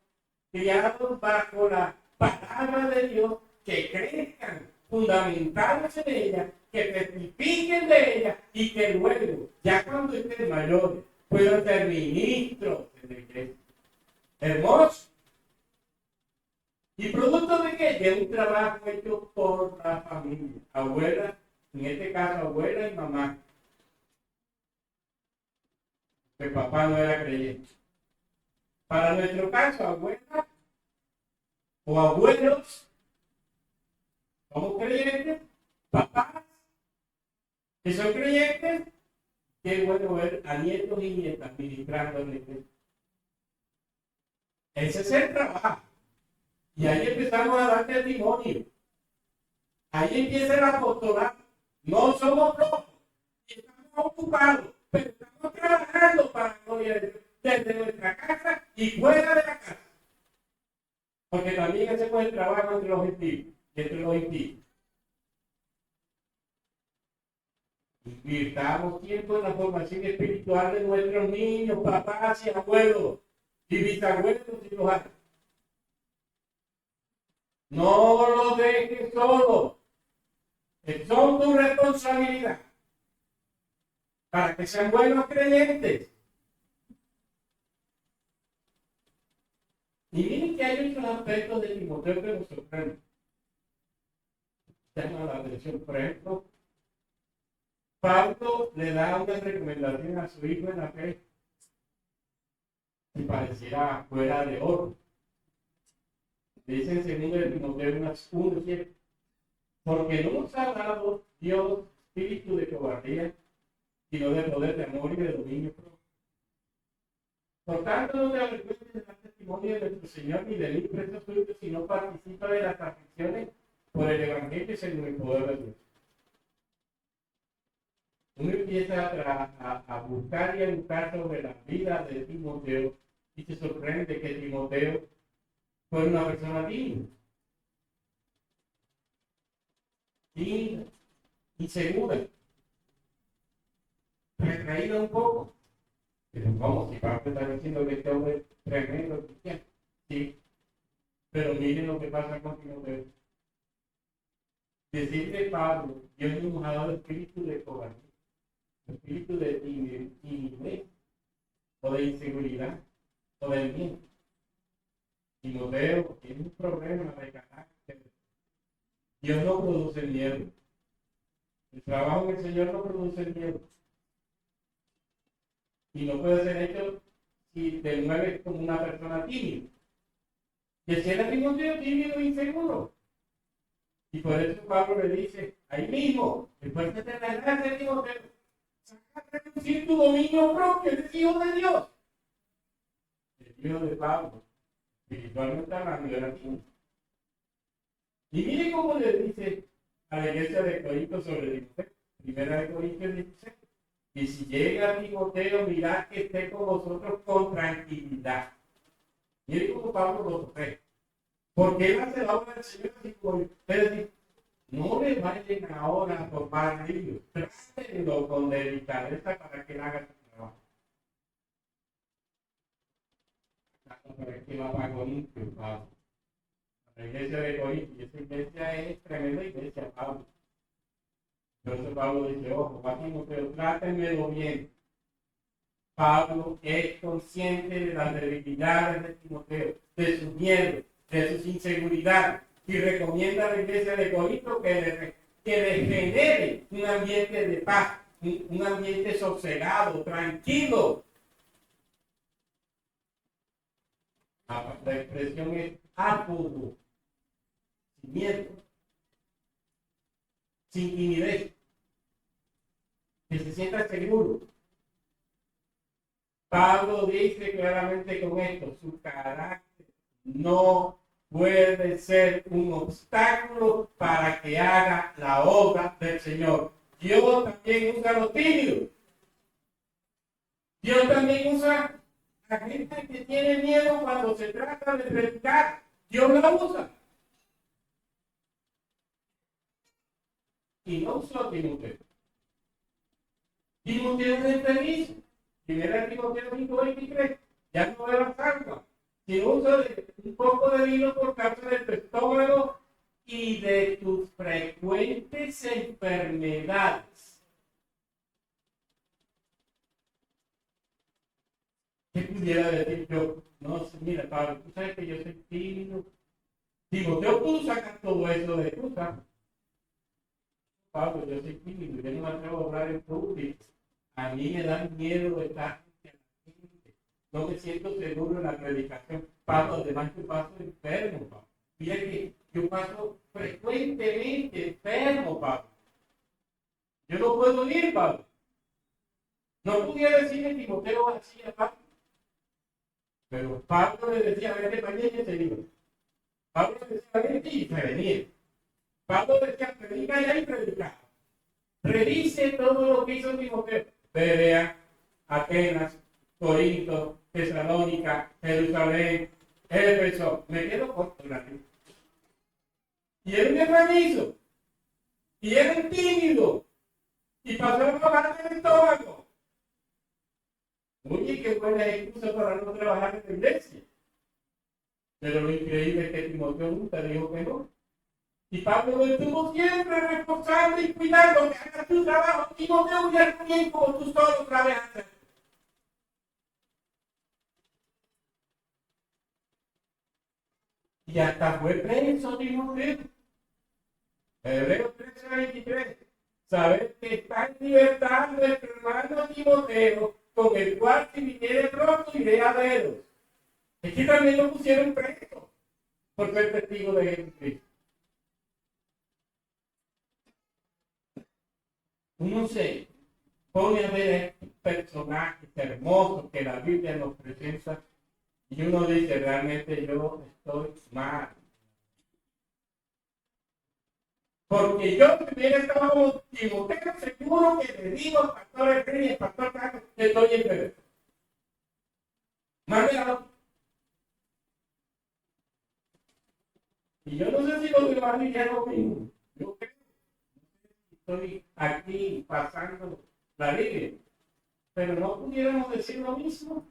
criados bajo la palabra de Dios, que crezcan, fundamentados en ella, que testifiquen de ella y que luego, ya cuando estén mayores, puedan ser ministros de la iglesia. Hermoso. ¿Y producto de qué? De un trabajo hecho por la familia, abuela, en este caso abuela y mamá. El papá no era creyente. Para nuestro caso, abuela o abuelos, somos creyentes, papás que son creyentes, qué bueno ver a nietos y nietas ministrando en la iglesia. Ese es el trabajo. Y ahí empezamos a dar testimonio. Ahí empieza el apostolado. No somos flojos, estamos ocupados, pero estamos trabajando para la gloria de Dios, desde nuestra casa y fuera de la casa. Porque también hacemos el trabajo entre los gentiles, entre los impíos. Invirtamos tiempo en la formación espiritual de nuestros niños, papás y abuelos, y bisabuelos y los hay. No los dejes solos. Son tu responsabilidad. Para que sean buenos creyentes. Y miren que hay otros aspectos de Timoteo que nos sorprenden. Llama la atención, por ejemplo, Pablo le da una recomendación a su hijo en la fe que pareciera fuera de oro. Dice en 2 de Timoteo 1:7, porque no nos ha dado Dios espíritu de cobardía, sino de poder, de amor y de dominio propio. Por tanto, no te avergüences de dar testimonio de nuestro Señor ni de mí, preso suyo, sino participa de las aflicciones por el Evangelio según el poder de Dios. Uno empieza a buscar y a buscar sobre la vida de Timoteo y se sorprende que Timoteo fue una persona digna, insegura, retraída un poco. Pero ¿cómo? Si Pablo está diciendo que este hombre es tremendo cristiano. Sí, pero miren lo que pasa con Timoteo. Decirle Pablo, Dios nos ha dado el espíritu de cobardía, el espíritu de timidez, o de inseguridad, o de miedo. Timoteo tiene un problema de carácter. Dios no produce miedo. El trabajo en el Señor no produce miedo. Y no puede ser hecho si te mueves como una persona tímida. Y si era Timoteo tímido e inseguro. Y por eso Pablo le dice, ahí mismo, esfuérzate en la gracia de Timoteo, saca a reducir tu dominio propio, eres hijo de Dios. El hijo de Pablo, espiritualmente hablando, era tímido. Y mire cómo le dice a la iglesia de Corinto sobre Timoteo, primera de Corintios 16. Y si llega Timoteo, mirad que esté con vosotros con tranquilidad. Mire cómo Pablo lo protege. Porque él hace la obra del Señor así como es decir, no le vayan ahora a tomar ríos, trátenlo con delicadeza para que él haga su trabajo. Para que va para Corinto, Pablo. La iglesia de Corinto, y esa iglesia es tremenda iglesia, Pablo. Entonces Pablo dice, ojo, va Timoteo, trátenmelo bien. Pablo es consciente de las debilidades de Timoteo, de sus miedos, de sus inseguridades, y recomienda a la iglesia de Corinto que le genere un ambiente de paz, un ambiente sosegado, tranquilo. La expresión es ápodo, sin miedo, sin timidez, que se sienta seguro. Pablo dice claramente con esto, su carácter no puede ser un obstáculo para que haga la obra del Señor. Dios también usa a los tímidos. Dios también usa a gente que tiene miedo cuando se trata de predicar. Dios la usa. Y no usó a Timoteo. Timoteo es feliz. Primera Timoteo 5:23. Ya no bebas agua, sino usa un poco de vino por causa de tu estómago y de tus frecuentes enfermedades. ¿Qué pudiera decir yo? No, mira, Pablo, tú sabes que yo soy tímido. Timoteo pudo sacar todo eso de tu sabes. Pablo, yo soy tímido, yo no me atrevo a hablar en público. A mí me da miedo estar frente a la gente. No me siento seguro en la predicación. Pablo, además yo paso enfermo, Pablo. Mira que yo paso frecuentemente enfermo, Pablo. Yo no puedo ir, Pablo. No pudiera decirle Timoteo así a Pablo. Pero Pablo le decía, vete mañana y te digo. Pablo le decía, vete y se venía. Pablo decía, predica ya y predica. Revise todo lo que hizo Timoteo. Berea, Atenas, Corinto, Tesalónica, Jerusalén, Éfeso. Me quedo corto la gente. Y él me organizo. Y era tímido. Y pasó a bajar del estómago. Oye, qué buena excusa para no trabajar en la iglesia. Pero lo increíble es que Timoteo nunca dijo que no. Y Pablo lo estuvo siempre reforzando y cuidando que hagas tu trabajo. Timoteo, ya bien como tú solo trabajas. Y hasta fue preso Timoteo. Hebreos 13:23. Sabes que está en libertad nuestro hermano Timoteo, con el cual si viniere pronto iré a veros. Es que también lo pusieron preso por ser testigo de Jesucristo. uno se pone a ver estos personajes hermosos que la Biblia nos presenta y uno dice, realmente yo estoy mal. Porque yo, si hubiera estado como Timoteo, seguro que le digo al pastor Efraín y al pastor Carlos que estoy enfermo. Mándalo. Y yo no sé si los demás dirían lo mismo. Yo creo que estoy aquí pasando la Biblia. Pero no pudiéramos decir lo mismo.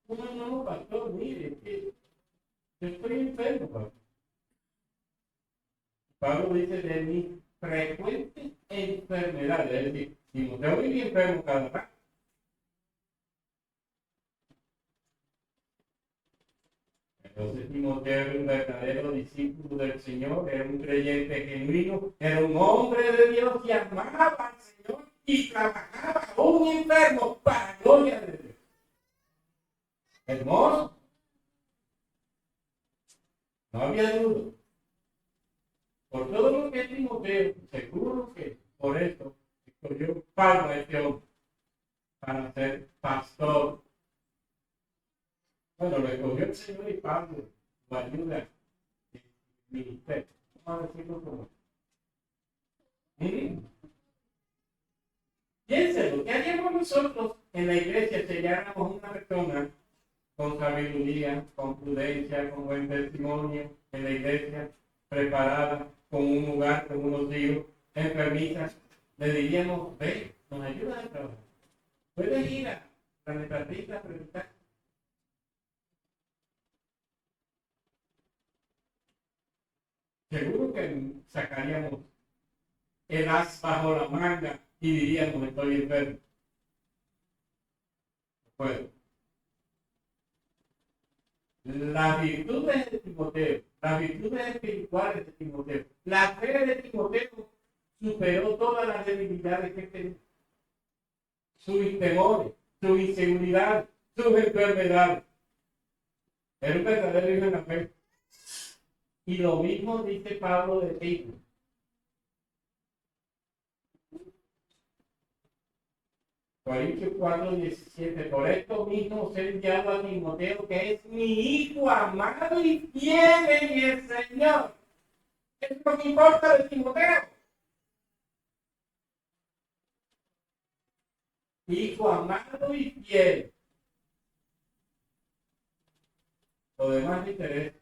No, pastor, mire, que yo estoy enfermo, pastor. Pablo dice de mi frecuente enfermedad. Es decir, Timoteo vivía enfermo cada rato. Entonces Timoteo era un verdadero discípulo del Señor, era un creyente genuino, era un hombre de Dios y amaba al Señor y trabajaba aún enfermo para gloria de Dios. Hermoso. No había duda. Por todo lo que Timoteo, seguro que por esto escogió Pablo a este hombre para ser pastor. Bueno, lo escogió el Señor y Pablo lo ayuda en el ministerio. Vamos a decirlo como. Piénselo, ¿qué haríamos nosotros en la iglesia si halláramos una persona con sabiduría, con prudencia, con buen testimonio en la iglesia, preparada, con un lugar, con unos hijos, enfermiza? Le diríamos, ve, nos ayuda a trabajar. Puedes ir a la metafísica a preguntar. Seguro que sacaríamos el as bajo la manga y diríamos, estoy enfermo. Pues, las virtudes de Timoteo, las virtudes espirituales de Timoteo, la fe de Timoteo superó todas las debilidades que tenía. Sus temores, sus inseguridades, sus enfermedades. Era un verdadero hijo en la fe. Y lo mismo dice Pablo de Tito. Corintios 4:17. Por esto mismo os he enviado a Timoteo, que es mi hijo amado y fiel en el Señor. ¿Qué es lo que importa de Timoteo? Hijo amado y fiel. Lo demás me interesa.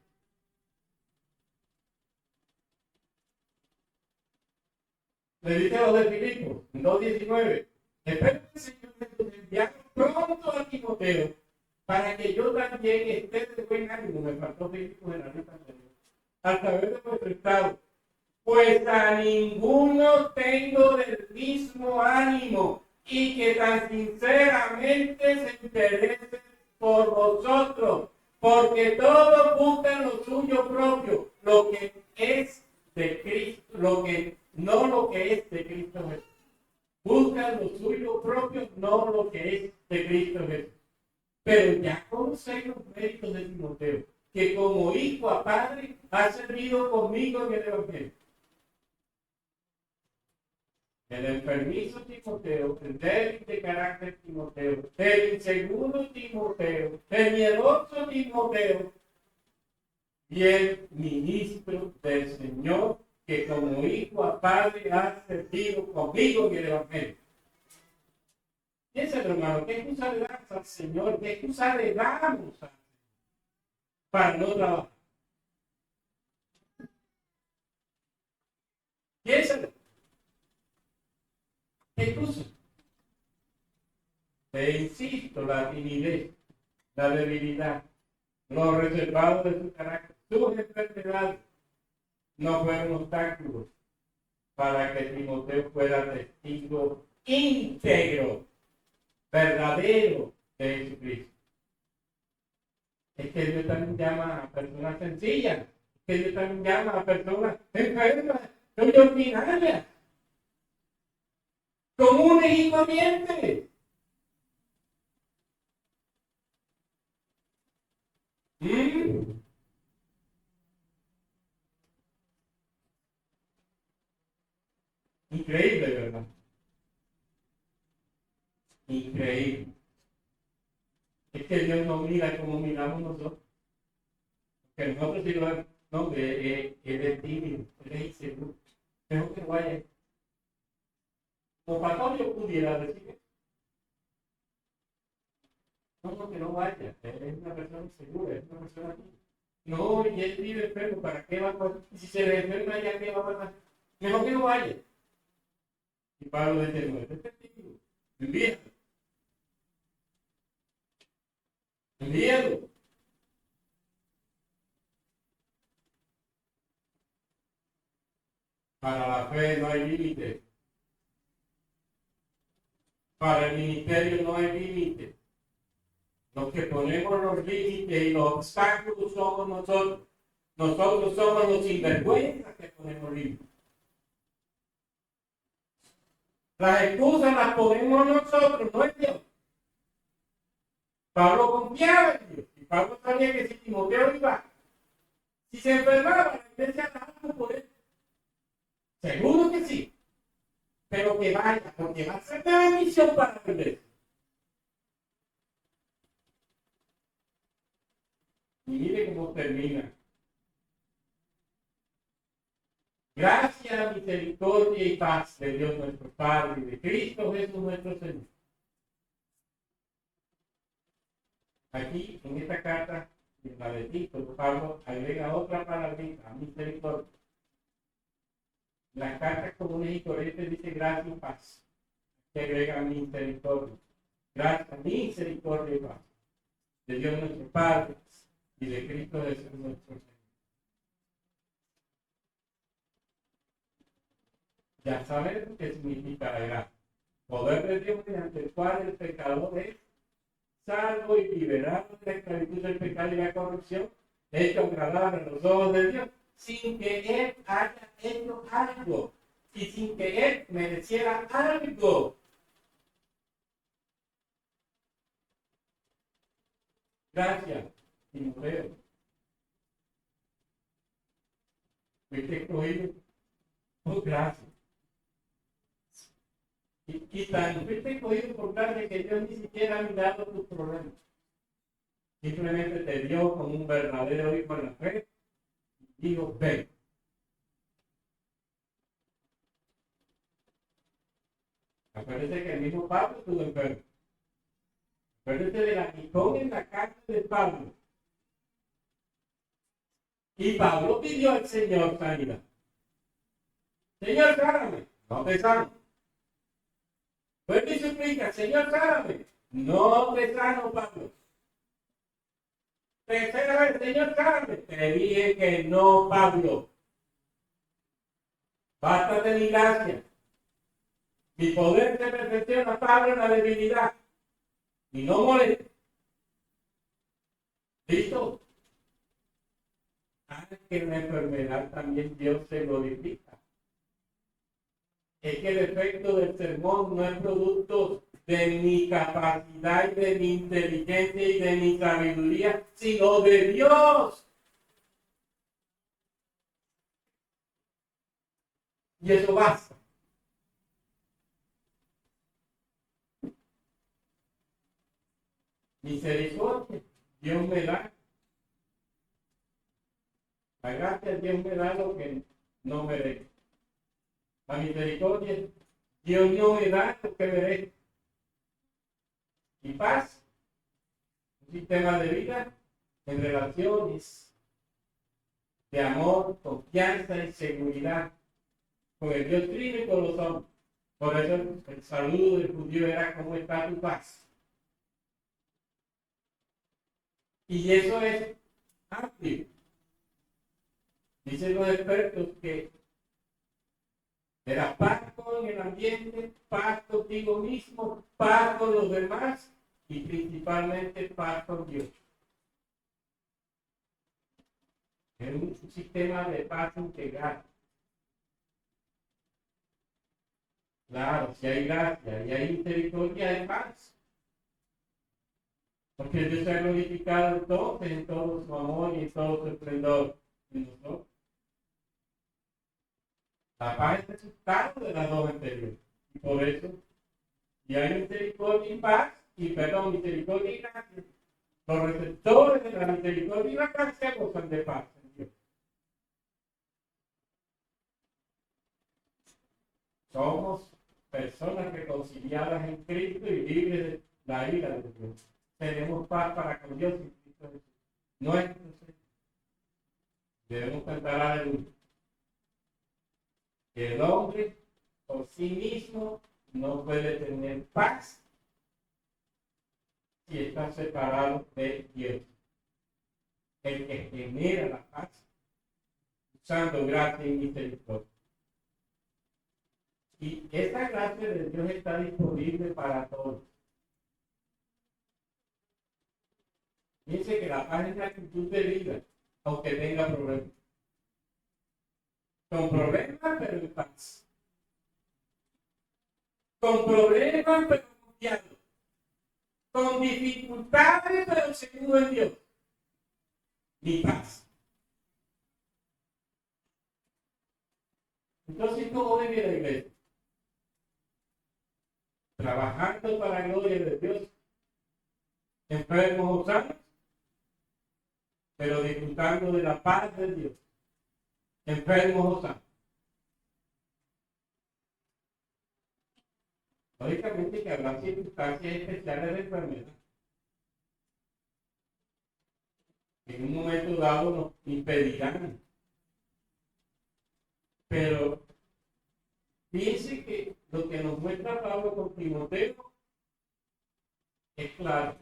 Le dice a los de Filipos, 2:19. Espero que el Señor me envíe pronto a Timoteo para que yo también esté de buen ánimo. Me faltó Filipos en la lista anterior. Al saber de vuestro estado, pues a ninguno tengo del mismo ánimo y que tan sinceramente se interese por vosotros, porque todos buscan lo suyo propio, lo que es de Cristo, no lo que es de Cristo Jesús. Buscan lo suyo propio, no lo que es de Cristo Jesús. Pero ya conocéis los méritos de Timoteo, que como hijo a padre ha servido conmigo en el Evangelio. El enfermizo Timoteo, el débil de carácter Timoteo, el inseguro Timoteo, el miedoso Timoteo y el ministro del Señor, que como hijo a padre ha servido conmigo en el Evangelio. Piensa, hermano, ¿qué excusa le damos al Señor? ¿Qué excusa le damos al Señor para no trabajar? Piénsalo. ¿Qué excusa? Te insisto, la timidez, la debilidad, los reservados de su carácter, sus enfermedades, no fueron obstáculos para que Timoteo fuera testigo íntegro, verdadero de Jesucristo. Es que Dios también llama a personas sencillas, que Dios también llama a personas enfermas, muy ordinarias, comunes y corrientes. Y Increíble, ¿verdad? Increíble. Es que Dios no mira como miramos nosotros. Que nosotros sí lo vemos. No, hombre, él es tímido, él es inseguro. Mejor que no vaya. Como pastor yo pudiera decir, no, que no vaya. Él es una persona insegura, es una persona tímida. No, y él vive enfermo, ¿para qué va a pasar? Si se le enferma ya, ¿qué va a pasar? Mejor que no vaya. Y Pablo dice, no, este es tímido. Envíalo. Envíalo. Para la fe no hay límite. Para el ministerio no hay límite. Los que ponemos los límites y los obstáculos somos nosotros. Nosotros somos los sinvergüenzas que ponemos límites. Las excusas las ponemos nosotros, no es Dios. Pablo confiaba en Dios. Y Pablo sabía que si Timoteo iba, si se enfermaba, la iglesia estaba por él. Seguro que sí. Pero que vaya, porque va a ser de bendición para la iglesia. Y mire cómo termina. Gracia, misericordia y paz de Dios nuestro Padre y de Cristo Jesús nuestro Señor. Aquí, en esta carta, en la de Tito, Pablo agrega otra palabrita, misericordia. Las cartas comunes y corrientes dice gracia y paz. Que agrega misericordia. Gracia, misericordia y paz. De Dios nuestro Padre y de Cristo Jesús nuestro Señor. Ya saben qué significa la gracia. Poder de Dios mediante el cual el pecador es salvo y liberado de la esclavitud del pecado y la corrupción, hecho agradable a los ojos de Dios, sin que Él haya hecho algo y sin que Él mereciera algo. Gracias, Timoteo. Fuiste escogido por gracia. Y tan fuiste escogido por gracia que Dios ni siquiera ha mirado tus problemas. Simplemente te dio como un verdadero hijo en la fe. Digo, ven. Acuérdense que el mismo Pablo estuvo enfermo. Acuérdense del aguijón en la carta de Pablo. Y Pablo pidió al Señor sanidad. Señor, sáname. No te sano. Pues me suplica, Señor, sáname. No te sano, Pablo. Tercera vez, Señor, sáname. Te dije que no, Pablo. Basta de mi gracia. Mi poder se perfecciona, Pablo, en la debilidad. Y no moleste. ¿Listo? Que en la enfermedad también Dios se glorifica. Es que el efecto del sermón no es producto de mi capacidad y de mi inteligencia y de mi sabiduría, sino de Dios. Y eso basta. Misericordia, Dios me da. La gracia, Dios me da lo que no merezco. La misericordia, Dios no me da lo que merezco. Y paz, un sistema de vida en relaciones de amor, confianza y seguridad con el Dios Trino y con los hombres. Por eso el saludo del judío era ¿cómo está tu paz? Y eso es amplio. Dicen los expertos que era paz con el ambiente, paz contigo mismo, paz con los demás y principalmente paz con Dios. Es un sistema de paz integral. Claro, si hay gracia y hay misericordia, hay paz. Porque Dios se ha glorificado entonces en todo su amor y en todo su esplendor en nosotros. La paz es resultado de las dos anteriores. Y por eso, y hay misericordia y paz, y perdón, misericordia y gracia. Los receptores de la misericordia y la gracia gozan de paz en Dios. Somos personas reconciliadas en Cristo y libres de la ira de Dios. Tenemos paz para con Dios en Cristo Jesús. No es necesario. Debemos cantar aleluya. El hombre por sí mismo no puede tener paz si está separado de Dios. El que genera la paz, usando gracia y misericordia. Y esa gracia de Dios está disponible para todos. Dice que la paz es la actitud de vida, aunque tenga problemas. Con problemas, pero en paz. Con problemas, pero confiado. Con dificultades, pero seguro en Dios. Mi paz. Entonces, ¿cómo vive la iglesia? Trabajando para la gloria de Dios. Enfermos o sanos, pero disfrutando de la paz de Dios. Enfermos o sanos. Lógicamente que habrá circunstancias especiales de enfermedad. En un momento dado nos impedirán. Pero fíjense que lo que nos muestra Pablo con Timoteo es claro.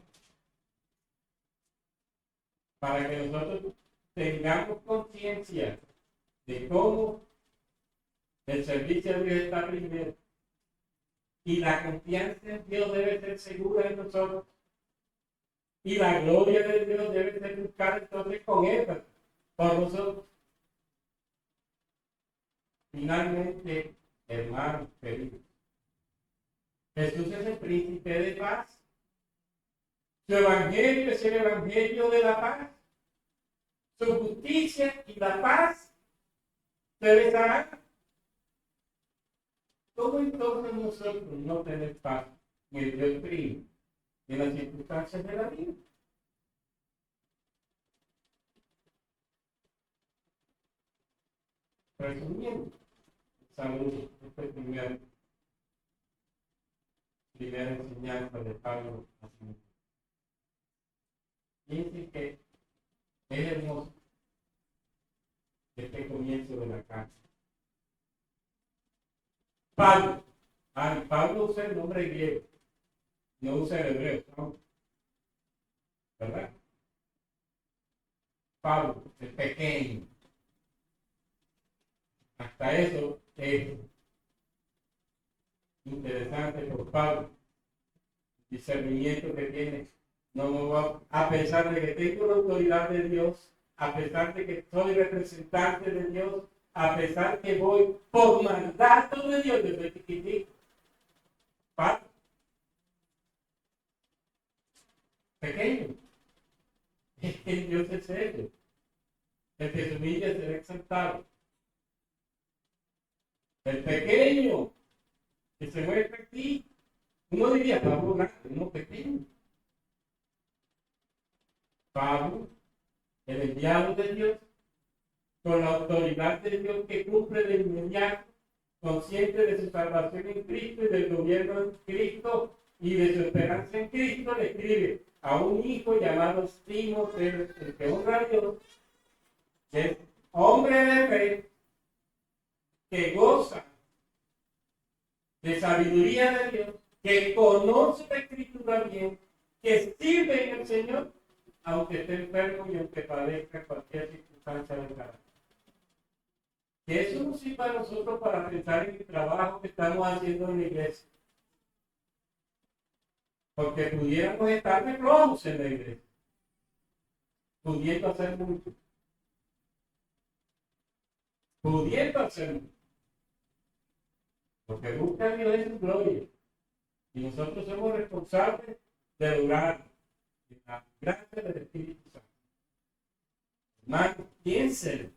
Para que nosotros tengamos conciencia de cómo el servicio a Dios está primero. Y la confianza en Dios debe ser segura en nosotros. Y la gloria de Dios debe ser buscada entonces con ella, por nosotros. Finalmente, hermanos queridos, Jesús es el príncipe de paz. Su evangelio es el evangelio de la paz. Su justicia y la paz se besarán. ¿Cómo entonces nosotros no tener paz en el Dios Trino en las circunstancias de la vida? Resumiendo, saludos, esta es primera enseñanza de Pablo. Fíjense que es hermoso este comienzo de la carta. Pablo usa el nombre griego, no usa el hebreo, ¿no? ¿Verdad? Pablo, el pequeño. Hasta eso es interesante por Pablo. El discernimiento que tiene. A pesar de que tengo la autoridad de Dios, a pesar de que soy representante de Dios, a pesar que voy por mandato de Dios, desde chiquitito. Pablo. Pequeño. Es que Dios es serio. El que se humilla será exaltado. El pequeño que se muestra aquí, uno diría Pablo grande, uno pequeño. Pablo, el enviado de Dios, con la autoridad de Dios que cumple de inmediato, consciente de su salvación en Cristo y del gobierno en Cristo y de su esperanza en Cristo, le escribe a un hijo llamado Timoteo, el que honra a Dios, que es hombre de fe, que goza de sabiduría de Dios, que conoce la Escritura bien, que sirve en el Señor, aunque esté enfermo y aunque padezca cualquier circunstancia de carácter. Que eso nos sirva a nosotros para pensar en el trabajo que estamos haciendo en la iglesia. Porque pudiéramos estar de flojos en la iglesia, pudiendo hacer mucho. Porque busca a Dios en su gloria. Y nosotros somos responsables de lograr la gracia del Espíritu Santo. Hermano, piénselo.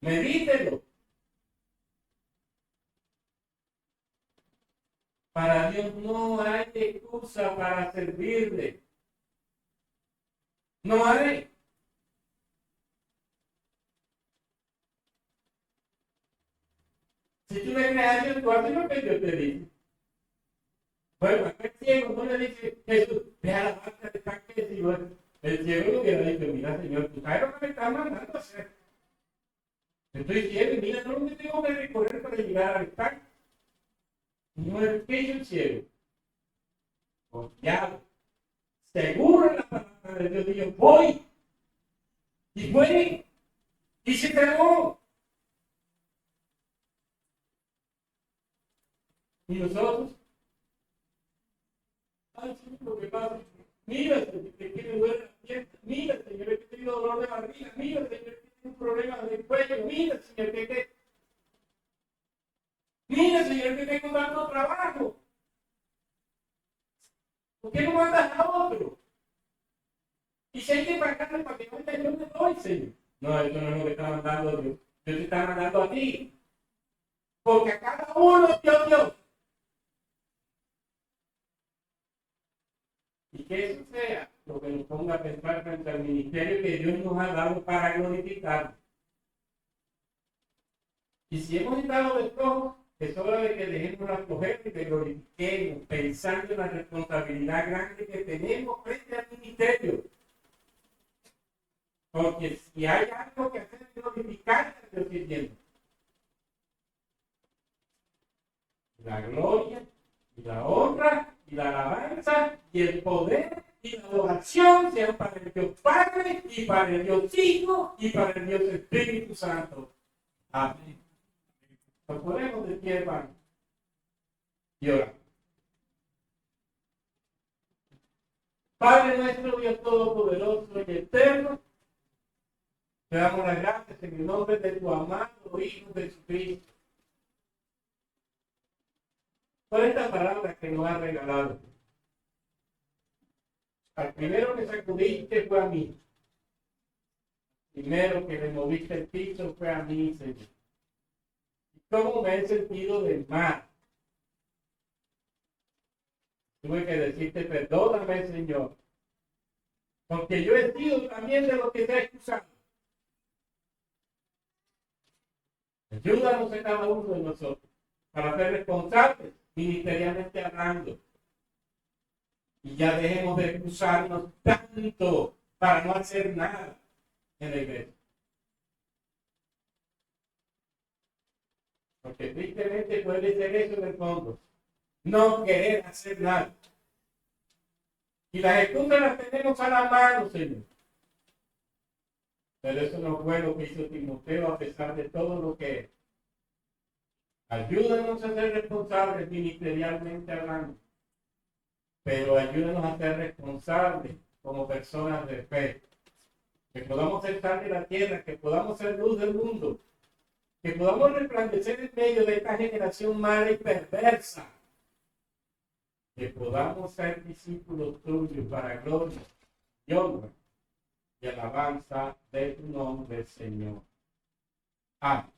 Medítelo. Para Dios no hay excusa para servirle. No hay. Si tú le crees a Dios, tú haces lo que Dios te dice. Bueno, aquel ciego no le dice, Jesús, ve a la barca de tanque, y bueno, el ciego le hubiera dicho, mira, Señor, tú sabes lo que me estás mandando a hacer. Estoy ciego y mira dónde tengo que recorrer para llegar al estanque. No es que yo ciego. Confiado. Seguro en la palabra de Dios. Y yo voy. Y fue. Y se acabó. Y nosotros. Ay, Señor, lo que pasa. Mira, Señor, que me duele la pierna. Mira, Señor, que he tenido dolor de barriga. Mira, Señor, que tengo un problema de cuello. Mira, Señor, que. Mira, Señor, que tengo tanto trabajo. ¿Por qué no mandas a otro? Y si hay que pagarle para que vaya, yo me doy, Señor. No, eso no es lo que está mandando Dios. Dios te está mandando a ti. Porque a cada uno Dios. Y que eso sea lo que nos ponga a pensar frente al ministerio que Dios nos ha dado para glorificar. Y si hemos estado de todo, es hora de que dejemos la flojera y que glorifiquemos, pensando en la responsabilidad grande que tenemos frente al ministerio. Porque si hay algo que hacer es glorificar a Dios sirviendo. La gloria, y la honra, y la alabanza, y el poder, y la adoración sean para el Dios Padre, y para el Dios Hijo, y para el Dios Espíritu Santo. Amén. Nos ponemos de pie, hermano, y oramos. Padre nuestro, Dios Todopoderoso y Eterno, te damos las gracias en el nombre de tu amado Hijo Jesucristo por esta palabra que nos ha regalado. Al primero que sacudiste fue a mí. Primero que removiste el piso fue a mí, Señor. ¿Y cómo me he sentido de mal? Tuve que decirte, perdóname, Señor. Porque yo he sido también de los que te ha excusado. Ayúdanos a cada uno de nosotros para ser responsables, ministerialmente hablando. Y ya dejemos de excusarnos tanto para no hacer nada en la iglesia. Porque tristemente puede ser eso en el fondo. No querer hacer nada. Y las excusas las tenemos a la mano, Señor. Pero eso no fue lo que hizo Timoteo a pesar de todo lo que es. Ayúdanos a ser responsables ministerialmente hablando. Pero ayúdanos a ser responsables como personas de fe. Que podamos ser sal de la tierra, que podamos ser luz del mundo. Que podamos resplandecer en medio de esta generación mala y perversa. Que podamos ser discípulos tuyos para gloria y honra y alabanza de tu nombre, Señor. Amén.